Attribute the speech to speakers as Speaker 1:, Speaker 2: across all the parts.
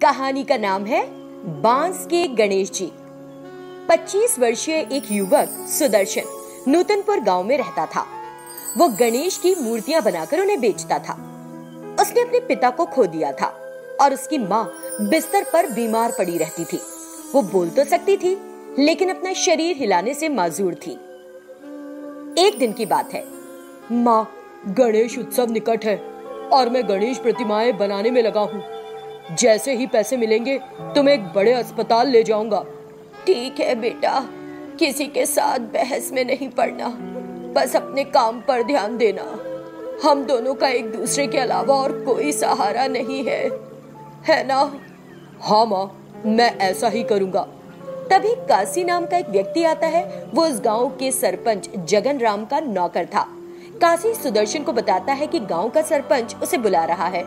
Speaker 1: कहानी का नाम है बांस के गणेश जी। 25 वर्षीय एक युवक सुदर्शन नूतनपुर गांव में रहता था। वो गणेश की मूर्तियां बनाकर उन्हें बेचता था। उसने अपने पिता को खो दिया था और उसकी माँ बिस्तर पर बीमार पड़ी रहती थी। वो बोल तो सकती थी, लेकिन अपना शरीर हिलाने से माजूर थी। एक दिन की बात है। माँ, गणेश उत्सव निकट है और मैं गणेश प्रतिमाएं बनाने में लगा हूँ। जैसे ही पैसे मिलेंगे तुम्हें एक बड़े अस्पताल ले जाऊंगा। ठीक है बेटा, किसी के साथ बहस में नहीं पड़ना, बस अपने काम पर ध्यान देना। हम दोनों का एक दूसरे के अलावा और कोई सहारा नहीं है ना? हाँ माँ, मैं ऐसा ही करूंगा। तभी काशी नाम का एक व्यक्ति आता है। वो उस गांव के सरपंच जगन राम का नौकर था। काशी सुदर्शन को बताता है कि गांव का सरपंच उसे बुला रहा है।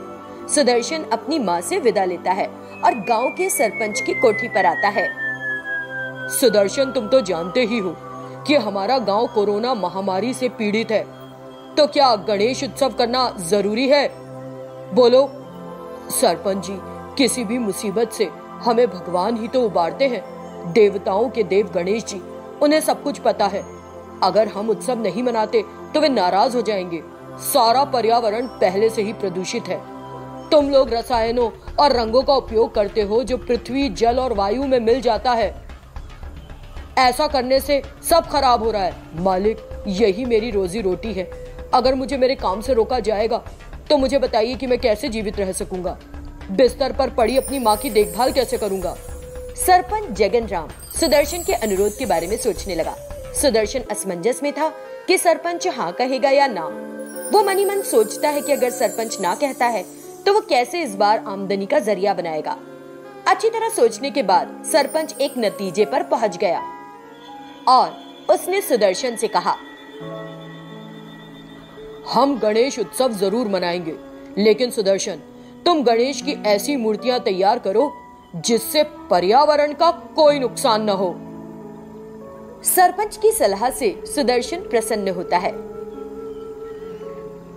Speaker 1: सुदर्शन अपनी माँ से विदा लेता है और गांव के सरपंच की कोठी पर आता है। सुदर्शन, तुम तो जानते ही हो कि हमारा गांव कोरोना महामारी से पीड़ित है, तो क्या गणेश उत्सव करना जरूरी है? बोलो। सरपंच जी, किसी भी मुसीबत से हमें भगवान ही तो उबारते हैं। देवताओं के देव गणेश जी, उन्हें सब कुछ पता है। अगर हम उत्सव नहीं मनाते तो वे नाराज हो जाएंगे। सारा पर्यावरण पहले से ही प्रदूषित है। तुम लोग रसायनों और रंगों का उपयोग करते हो जो पृथ्वी, जल और वायु में मिल जाता है। ऐसा करने से सब खराब हो रहा है। मालिक, यही मेरी रोजी रोटी है। अगर मुझे मेरे काम से रोका जाएगा तो मुझे बताइए कि मैं कैसे जीवित रह सकूंगा। बिस्तर पर पड़ी अपनी माँ की देखभाल कैसे करूंगा? सरपंच जगन राम सुदर्शन के अनुरोध के बारे में सोचने लगा। सुदर्शन असमंजस में था कि सरपंच हाँ कहेगा या ना। वो मनी मन सोचता है कि अगर सरपंच ना कहता है तो वो कैसे इस बार आमदनी का जरिया बनाएगा। अच्छी तरह सोचने के बाद सरपंच एक नतीजे पर पहुंच गया और उसने सुदर्शन से कहा, हम गणेश उत्सव जरूर मनाएंगे, लेकिन सुदर्शन, तुम गणेश की ऐसी मूर्तियां तैयार करो जिससे पर्यावरण का कोई नुकसान न हो। सरपंच की सलाह से सुदर्शन प्रसन्न होता है।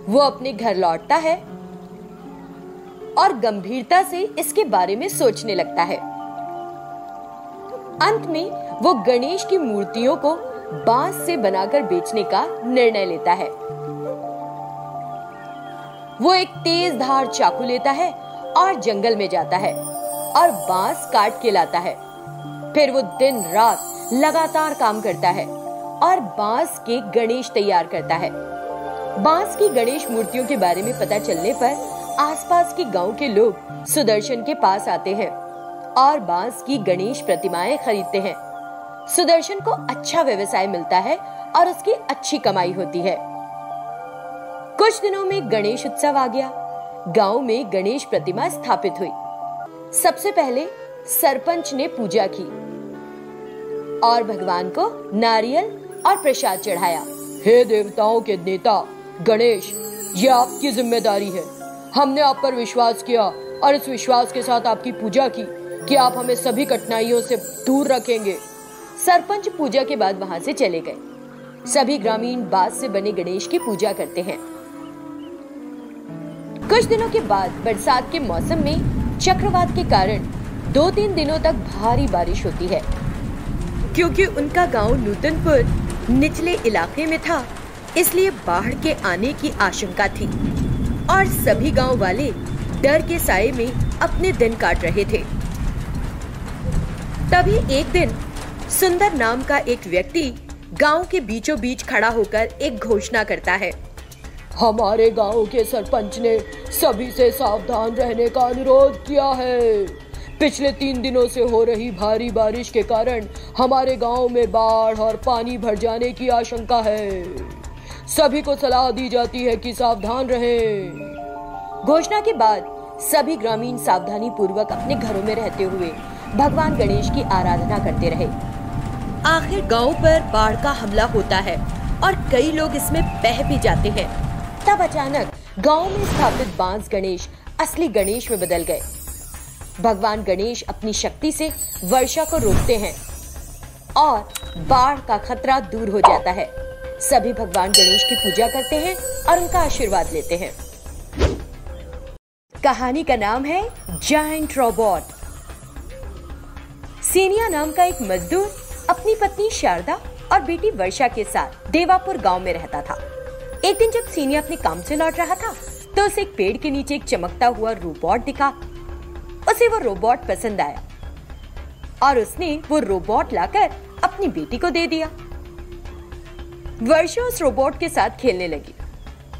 Speaker 1: वो अपने घर लौटता है और गंभीरता से इसके बारे में सोचने लगता है। अंत में वो गणेश की मूर्तियों को बांस से बनाकर बेचने का निर्णय लेता है। वो एक तेज धार चाकू लेता है और जंगल में जाता है और बांस काट के लाता है। फिर वो दिन रात लगातार काम करता है और बांस के गणेश तैयार करता है। बांस की गणेश मूर्तियों के बारे में पता चलने पर आसपास के गांव के लोग सुदर्शन के पास आते हैं और बांस की गणेश प्रतिमाएं खरीदते हैं। सुदर्शन को अच्छा व्यवसाय मिलता है और उसकी अच्छी कमाई होती है। कुछ दिनों में गणेश उत्सव आ गया। गांव में गणेश प्रतिमा स्थापित हुई। सबसे पहले सरपंच ने पूजा की और भगवान को नारियल और प्रसाद चढ़ाया। हे देवताओं के नेता गणेश, ये आपकी जिम्मेदारी है। हमने आप पर विश्वास किया और इस विश्वास के साथ आपकी पूजा की कि आप हमें सभी कठिनाइयों से दूर रखेंगे। सरपंच पूजा के बाद वहां से चले गए। सभी ग्रामीण बांस से बने गणेश की पूजा करते हैं। कुछ दिनों के बाद बरसात के मौसम में चक्रवात के कारण 2-3 दिनों तक भारी बारिश होती है। क्योंकि उनका गांव नूतनपुर निचले इलाके में था, इसलिए बाढ़ के आने की आशंका थी और सभी गांव वाले डर के साए में अपने दिन काट रहे थे। तभी एक दिन सुंदर नाम का एक व्यक्ति गांव के बीचों बीच खड़ा होकर एक घोषणा करता है। हमारे गांव के सरपंच ने सभी से सावधान रहने का अनुरोध किया है। पिछले 3 दिनों से हो रही भारी बारिश के कारण हमारे गांव में बाढ़ और पानी भर जाने की आशंका है। सभी को सलाह दी जाती है कि सावधान रहें। घोषणा के बाद सभी ग्रामीण सावधानी पूर्वक अपने घरों में रहते हुए भगवान गणेश की आराधना करते रहे। आखिर गांव पर बाढ़ का हमला होता है और कई लोग इसमें बह भी जाते हैं। तब अचानक गांव में स्थापित बांस गणेश असली गणेश में बदल गए। भगवान गणेश अपनी शक्ति से वर्षा को रोकते हैं और बाढ़ का खतरा दूर हो जाता है। सभी भगवान गणेश की पूजा करते हैं और उनका आशीर्वाद लेते हैं। कहानी का नाम है जायंट रोबोट। सीनिया नाम का एक मजदूर अपनी पत्नी शारदा और बेटी वर्षा के साथ देवापुर गांव में रहता था। एक दिन जब सीनिया अपने काम से लौट रहा था तो उसे एक पेड़ के नीचे एक चमकता हुआ रोबोट दिखा। उसे वो रोबोट पसंद आया और उसने वो रोबोट लाकर अपनी बेटी को दे दिया। वर्षा उस रोबोट के साथ खेलने लगी।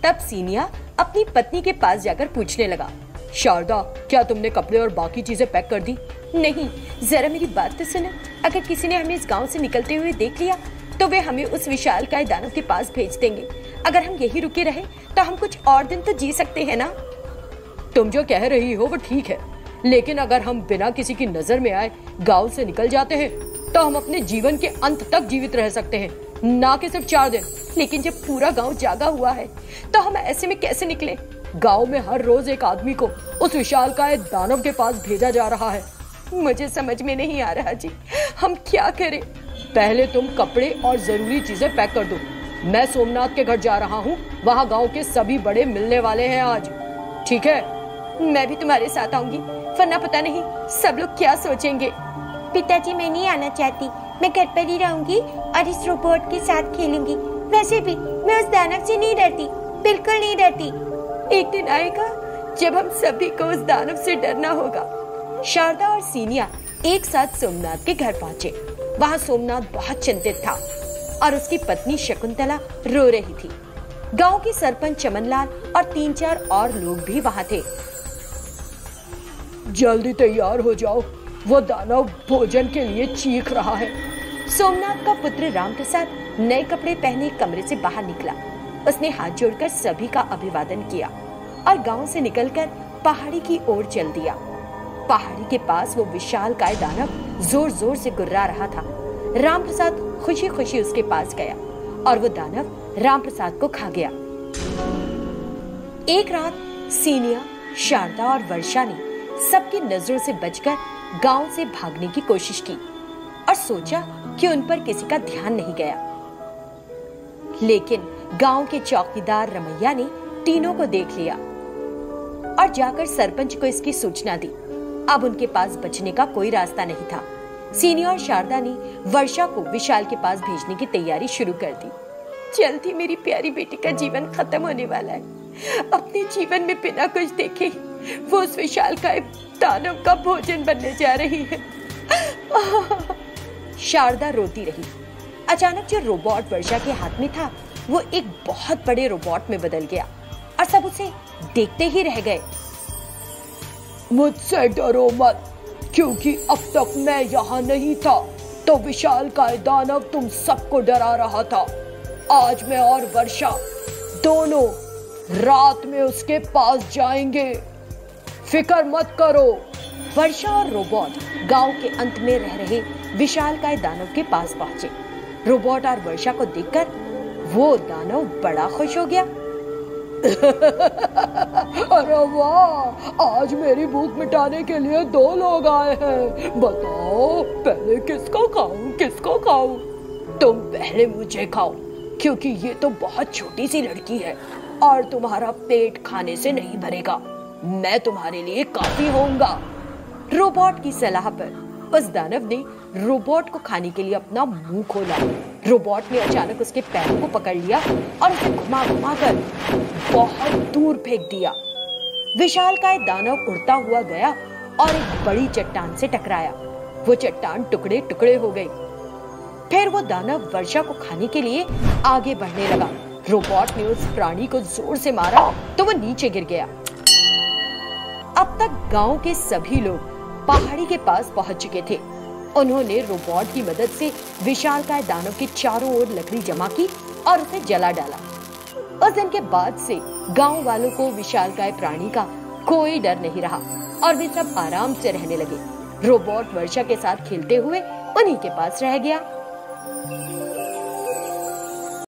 Speaker 1: तब सीनिया अपनी पत्नी के पास जाकर पूछने लगा, शारदा, क्या तुमने कपड़े और बाकी चीजें पैक कर दी? नहीं, जरा मेरी बात तो सुनो। अगर किसी ने हमें इस गांव से निकलते हुए देख लिया तो वे हमें उस विशालकाय दानव के पास भेज देंगे। अगर हम यही रुके रहे तो हम कुछ और दिन तो जी सकते हैं ना।
Speaker 2: तुम जो कह रही हो वो ठीक है, लेकिन अगर हम बिना किसी की नजर में आए गांव से निकल जाते हैं तो हम अपने जीवन के अंत तक जीवित रह सकते हैं, ना कि सिर्फ 4 दिन।
Speaker 1: लेकिन जब पूरा गांव जागा हुआ है तो हम ऐसे में कैसे निकले?
Speaker 2: गांव में हर रोज एक आदमी को उस विशालकाय दानव के पास भेजा जा रहा है।
Speaker 1: मुझे समझ में नहीं आ रहा जी, हम क्या करें?
Speaker 2: पहले तुम कपड़े और जरूरी चीजें पैक कर दो। मैं सोमनाथ के घर जा रहा हूँ, वहाँ गांव के सभी बड़े मिलने वाले हैं आज। ठीक है?
Speaker 1: मैं भी तुम्हारे साथ आऊंगी, वरना पता नहीं सब लोग क्या सोचेंगे।
Speaker 3: पिताजी, मैं नहीं आना चाहती। मैं घर पर ही रहूंगी और इस रोबोट के साथ खेलूंगी। वैसे भी मैं उस दानव से नहीं डरती, बिल्कुल नहीं डरती।
Speaker 1: एक दिन आएगा जब हम सभी को उस दानव से डरना होगा। शारदा और सीनिया एक साथ सोमनाथ के घर पहुँचे। वहाँ सोमनाथ बहुत चिंतित था और उसकी पत्नी शकुंतला रो रही थी। गांव के सरपंच चमनलाल और 3-4 और लोग भी वहाँ थे।
Speaker 2: जल्दी तैयार हो जाओ, वो दानव भोजन के लिए चीख रहा है।
Speaker 1: सोमनाथ का पुत्र रामप्रसाद नए कपड़े पहने कमरे से बाहर निकला। उसने हाथ जोड़कर सभी का अभिवादन किया और गांव से निकलकर पहाड़ी की ओर चल दिया। पहाड़ी के पास वो विशालकाय दानव जोर जोर से गुर्रा रहा था। रामप्रसाद खुशी खुशी उसके पास गया और वो दानव रामप्रसाद को खा गया। एक रात सीनिया, शारदा और वर्षा ने सबकी नजरों से बचकर गांव से भागने की कोशिश की और सोचा कि उन पर किसी का ध्यान नहीं गया। लेकिन गांव के चौकीदार रमैया ने तीनों को देख लिया और जाकर सरपंच को इसकी सूचना दी। अब उनके पास बचने का कोई रास्ता नहीं था। सीनिया और शारदा ने वर्षा को विशाल के पास भेजने की तैयारी शुरू कर दी। जल्द ही मेरी प्यारी बेटी का जीवन खत्म होने वाला है। अपने जीवन में बिना कुछ देखे वो उस विशालकाय दानव का भोजन बनने जा रही है। शारदा रोती रही। अचानक जो रोबोट वर्षा के हाथ में था वो एक बहुत बड़े रोबोट में बदल गया और सब उसे देखते ही रह गए।
Speaker 2: मुझसे डरो मत, क्योंकि अब तक मैं यहाँ नहीं था तो विशालकाय दानव तुम सबको डरा रहा था। आज मैं और वर्षा दोनों रात में उसके पास जाएंगे, फिक्र मत करो।
Speaker 1: वर्षा और रोबोट गांव के अंत में रह रहे विशालकाय दानव के पास पहुंचे। रोबोट और वर्षा को देखकर वो दानव बड़ा खुश हो गया।
Speaker 2: अरे वाह, आज मेरी भूख मिटाने के लिए 2 लोग आए हैं। बताओ पहले किसको खाऊं, किसको खाऊं?
Speaker 1: तुम पहले मुझे खाओ, क्योंकि ये तो बहुत छोटी सी लड़की है और तुम्हारा पेट खाने से नहीं भरेगा। मैं तुम्हारे लिए काफी होऊंगा। रोबोट की सलाह पर उस दानव ने रोबोट को खाने के लिए अपना मुंह खोला। रोबोट ने अचानक उसके पैरों को पकड़ लिया और उसे घुमा घुमा कर बहुत दूर फेंक दिया। विशालकाय दानव उड़ता हुआ गया और एक बड़ी चट्टान से टकराया। वो चट्टान टुकड़े टुकड़े हो गई। फिर वो दानव वर्षा को खाने के लिए आगे बढ़ने लगा। रोबोट ने उस प्राणी को जोर से मारा तो वो नीचे गिर गया। अब तक गांव के सभी लोग पहाड़ी के पास पहुंच चुके थे। उन्होंने रोबोट की मदद से विशालकाय दानव के चारों ओर लकड़ी जमा की और उसे जला डाला। उस दिन के बाद से गांव वालों को विशालकाय प्राणी का कोई डर नहीं रहा और वे सब आराम से रहने लगे। रोबोट वर्षा के साथ खेलते हुए उन्हीं के पास रह गया।